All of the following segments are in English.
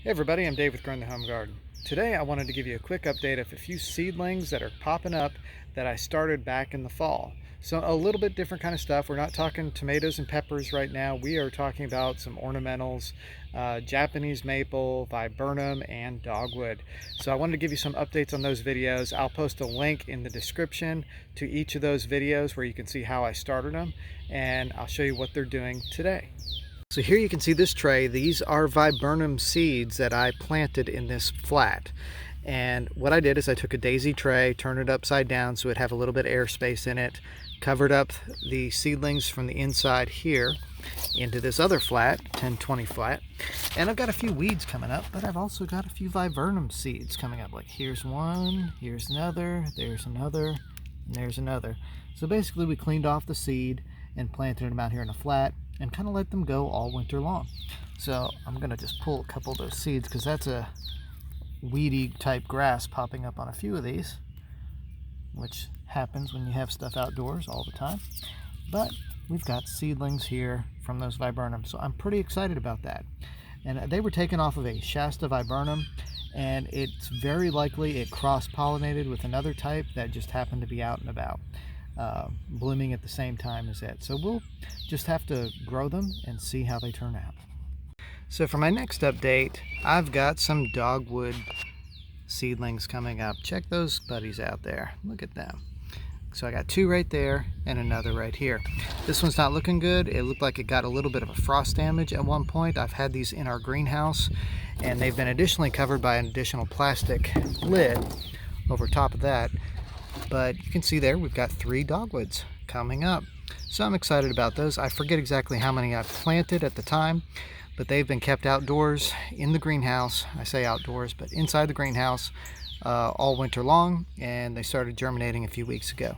Hey everybody, I'm Dave with Growing the Home Garden. Today I wanted to give you a quick update of a few seedlings that are popping up that I started back in the fall. So a little bit different kind of stuff. We're not talking tomatoes and peppers right now. We are talking about some ornamentals, Japanese maple, viburnum, and dogwood. So I wanted to give you some updates on those videos. I'll post a link in the description to each of those videos where you can see how I started them, and I'll show you what they're doing today. So here you can see this tray. These are Viburnum seeds that I planted in this flat. And what I did is I took a daisy tray, turned it upside down so it'd have a little bit of airspace in it, covered up the seedlings from the inside here into this other flat, 10-20 flat. And I've got a few weeds coming up, but I've also got a few Viburnum seeds coming up. Like here's one, here's another, there's another, and there's another. So basically we cleaned off the seed and planted them out here in a flat and kind of let them go all winter long. So I'm going to just pull a couple of those seeds because that's a weedy type grass popping up on a few of these, which happens when you have stuff outdoors all the time. But we've got seedlings here from those viburnums, so I'm pretty excited about that. And they were taken off of a Shasta viburnum, and it's very likely it cross-pollinated with another type that just happened to be out and about. Blooming at the same time as it. So we'll just have to grow them and see how they turn out. So for my next update, I've got some dogwood seedlings coming up. Check those buddies out there. Look at them. So I got two right there and another right here. This one's not looking good. It looked like it got a little bit of a frost damage at one point. I've had these in our greenhouse, and they've been additionally covered by an additional plastic lid over top of that. But you can see there we've got 3 dogwoods coming up. So I'm excited about those. I forget exactly how many I planted at the time, but they've been kept outdoors in the greenhouse. I say outdoors, but inside the greenhouse all winter long, and they started germinating a few weeks ago.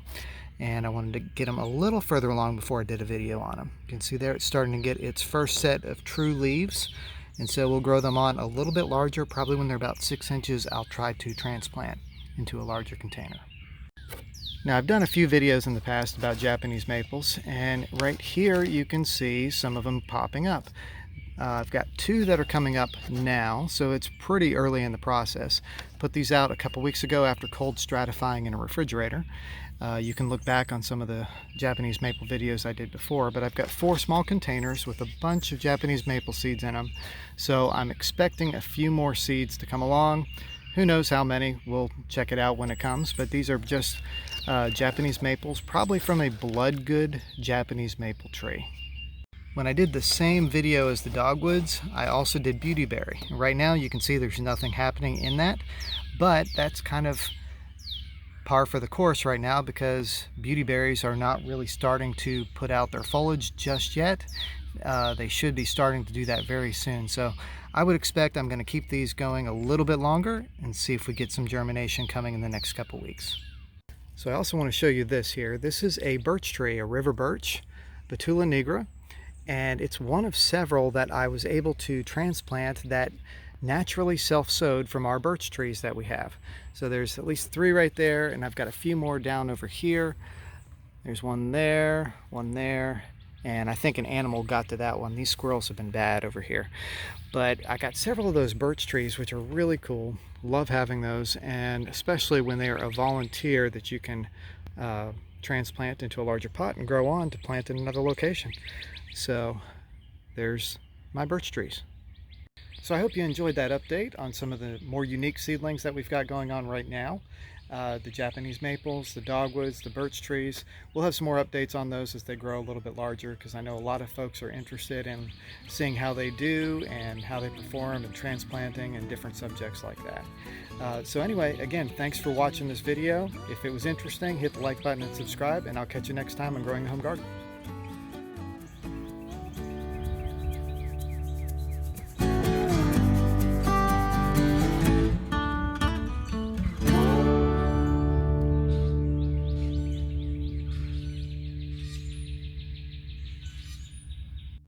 And I wanted to get them a little further along before I did a video on them. You can see there it's starting to get its first set of true leaves, and so we'll grow them on a little bit larger. Probably when they're about 6 inches, I'll try to transplant into a larger container. Now I've done a few videos in the past about Japanese maples, and right here you can see some of them popping up. I've got 2 that are coming up now, so it's pretty early in the process. Put these out a couple weeks ago after cold stratifying in a refrigerator. You can look back on some of the Japanese maple videos I did before, but I've got 4 small containers with a bunch of Japanese maple seeds in them. So I'm expecting a few more seeds to come along. Who knows how many? We'll check it out when it comes, but these are just Japanese maples, probably from a blood-good Japanese maple tree. When I did the same video as the dogwoods, I also did Beautyberry. Right now you can see there's nothing happening in that, but that's kind of par for the course right now because beautyberries are not really starting to put out their foliage just yet. They should be starting to do that very soon. So I would expect I'm going to keep these going a little bit longer and see if we get some germination coming in the next couple weeks. So I also want to show you this here. This is a birch tree, a river birch, Betula nigra, and it's one of several that I was able to transplant that naturally self-sowed from our birch trees that we have. So there's at least 3 right there, and I've got a few more down over here. There's one there, and I think an animal got to that one. These squirrels have been bad over here. But I got several of those birch trees, which are really cool. Love having those, and especially when they are a volunteer that you can transplant into a larger pot and grow on to plant in another location. So there's my birch trees. So I hope you enjoyed that update on some of the more unique seedlings that we've got going on right now. The Japanese maples, the dogwoods, the birch trees. We'll have some more updates on those as they grow a little bit larger, because I know a lot of folks are interested in seeing how they do and how they perform and transplanting and different subjects like that. So anyway, again, thanks for watching this video. If it was interesting, hit the like button and subscribe, and I'll catch you next time on Growing the Home Garden.